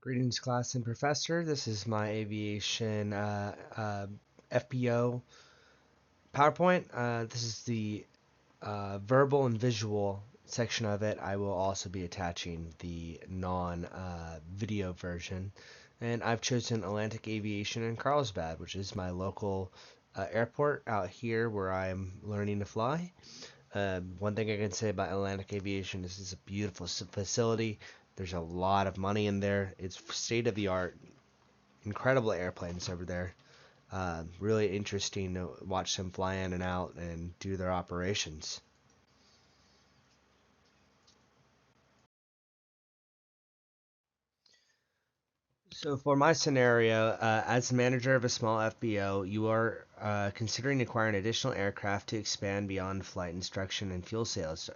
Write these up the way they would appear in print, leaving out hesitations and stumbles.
Greetings, class and professor. This is my aviation FBO PowerPoint. This is the verbal and visual section of it. I will also be attaching the non-video version. And I've chosen Atlantic Aviation in Carlsbad, which is my local airport out here where I'm learning to fly. One thing I can say about Atlantic Aviation is it's a beautiful facility. There's a lot of money in there. It's state of the art, incredible airplanes over there. Really interesting to watch them fly in and out and do their operations. So for my scenario, as the manager of a small FBO, you are considering acquiring additional aircraft to expand beyond flight instruction and fuel sales.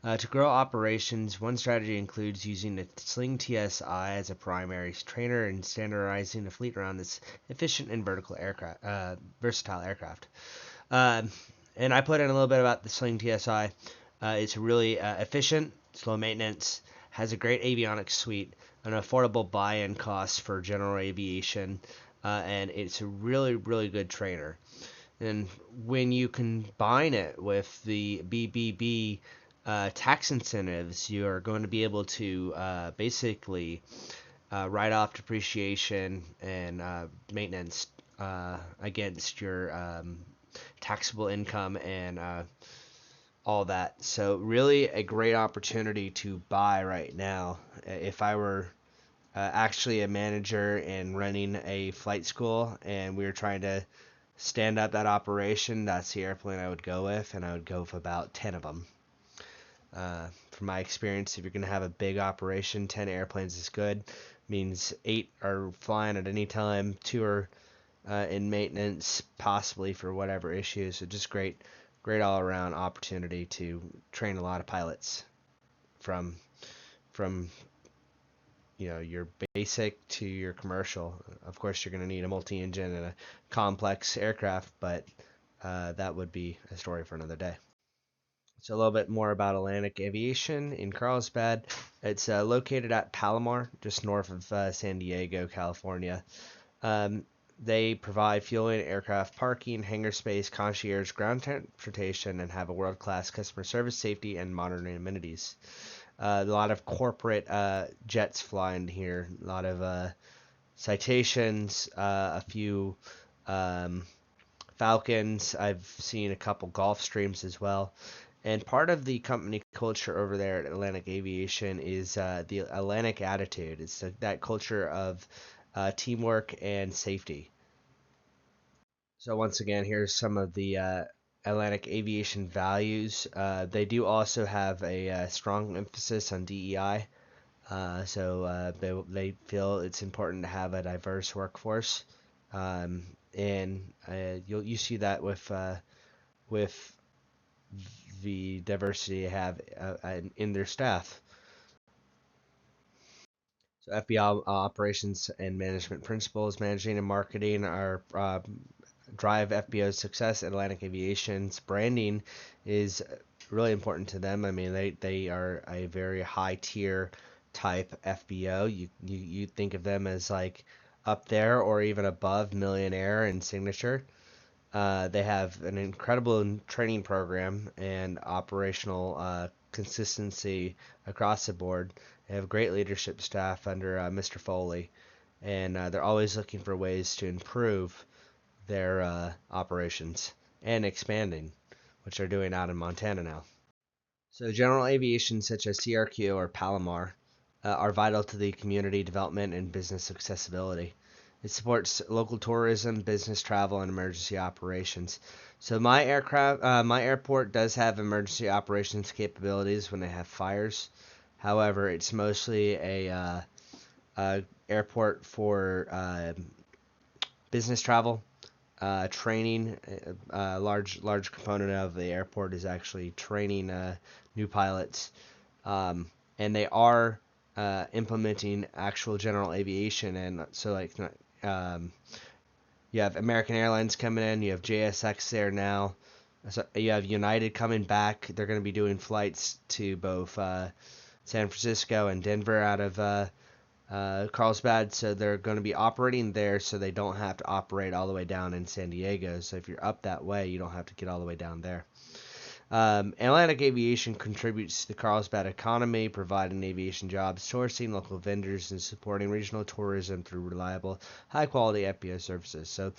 To grow operations, one strategy includes using the Sling TSI as a primary trainer and standardizing the fleet around this efficient and versatile aircraft. And I put in a little bit about the Sling TSI. It's really efficient, it's low maintenance, has a great avionics suite, an affordable buy-in cost for general aviation, and it's a really, really good trainer. And when you combine it with the BBB tax incentives, you are going to be able to basically write off depreciation and maintenance against your taxable income and all that. So really a great opportunity to buy right now. If I were actually a manager and running a flight school and we were trying to stand up that operation, that's the airplane I would go with, and I would go with about 10 of them. From my experience, if you're going to have a big operation, 10 airplanes is good. Means 8 are flying at any time, 2 are in maintenance, possibly for whatever issues. So just great all-around opportunity to train a lot of pilots from your basic to your commercial. Of course, you're going to need a multi-engine and a complex aircraft, but that would be a story for another day. So a little bit more about Atlantic Aviation in Carlsbad. It's located at Palomar, just north of San Diego, California. They provide fueling, aircraft parking, hangar space, concierge, ground transportation, and have a world-class customer service, safety, and modern amenities. A lot of corporate jets flying here, a lot of citations, a few Falcons. I've seen a couple Gulfstreams as well. And part of the company culture over there at Atlantic Aviation is the Atlantic attitude. It's that culture of teamwork and safety. So once again, here's some of the Atlantic Aviation values. They do also have a strong emphasis on DEI. They feel it's important to have a diverse workforce, and you see that with the diversity they have in their staff. So FBI operations and management principles, managing and marketing are drive FBO's success. Atlantic Aviation's branding is really important to them. I mean, they are a very high tier type FBO. You think of them as like up there or even above Millionaire and Signature. They have an incredible training program and operational consistency across the board. They have great leadership staff under Mr. Foley, and they're always looking for ways to improve their operations and expanding, which they're doing out in Montana now. So general aviation such as CRQ or Palomar are vital to the community development and business accessibility. It supports local tourism, business travel, and emergency operations. So my airport does have emergency operations capabilities when they have fires. However, it's mostly a airport for business travel, training. A large component of the airport is actually training new pilots, and they are implementing actual general aviation, and so like you have American Airlines coming in, you have JSX there now, so you have United coming back. They're going to be doing flights to both San Francisco and Denver out of Carlsbad, so they're going to be operating there so they don't have to operate all the way down in San Diego. So if you're up that way, you don't have to get all the way down there. Atlantic Aviation contributes to the Carlsbad economy, providing aviation jobs, sourcing local vendors, and supporting regional tourism through reliable, high-quality FBO services. So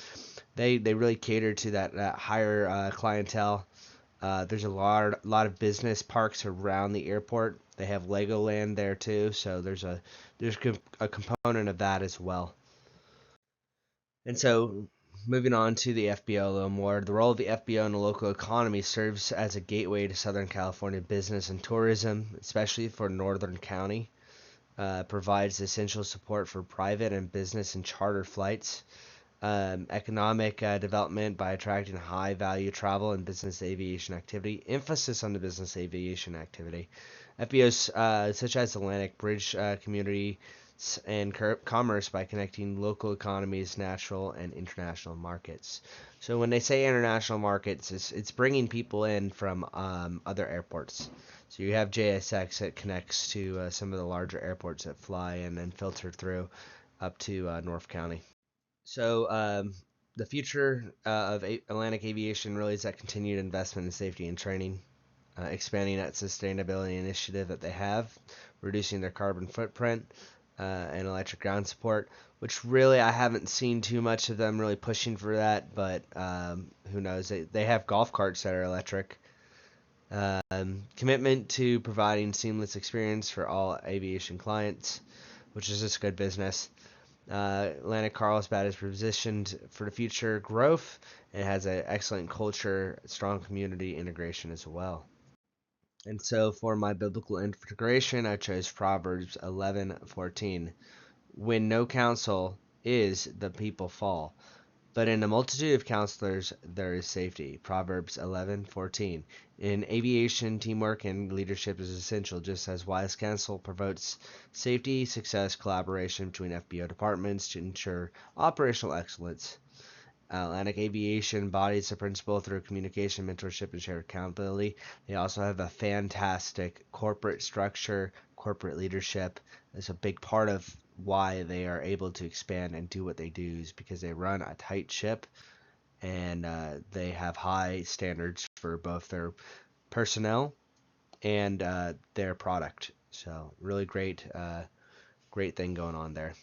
they really cater to that higher clientele. There's a lot of business parks around the airport. They have Legoland there too, so there's a component of that as well. And so, moving on to the FBO a little more, the role of the FBO in the local economy serves as a gateway to Southern California business and tourism, especially for Northern County. Provides essential support for private and business and charter flights, economic development by attracting high value travel and business aviation activity, emphasis on the business aviation activity. FBOs such as Atlantic bridge community and commerce by connecting local economies, natural and international markets. So when they say international markets, it's bringing people in from other airports. So you have JSX that connects to some of the larger airports that fly and then filter through up to North County. So the future of Atlantic Aviation really is that continued investment in safety and training, expanding that sustainability initiative that they have, reducing their carbon footprint, and electric ground support, which really I haven't seen too much of them really pushing for that, but who knows? They have golf carts that are electric. Commitment to providing seamless experience for all aviation clients, which is just good business. Atlantic Carlsbad is positioned for the future growth and has an excellent culture, strong community integration as well. And so for my biblical integration, I chose Proverbs 11:14. When no counsel is, the people fall, but in a multitude of counselors there is safety. Proverbs 11:14. In aviation, teamwork and leadership is essential, just as wise counsel promotes safety, success, collaboration between FBO departments to ensure operational excellence. Atlantic Aviation embodies the principle through communication, mentorship, and shared accountability. They also have a fantastic corporate structure, corporate leadership. It's a big part of why they are able to expand and do what they do is because they run a tight ship and they have high standards for both their personnel and their product. So really great thing going on there.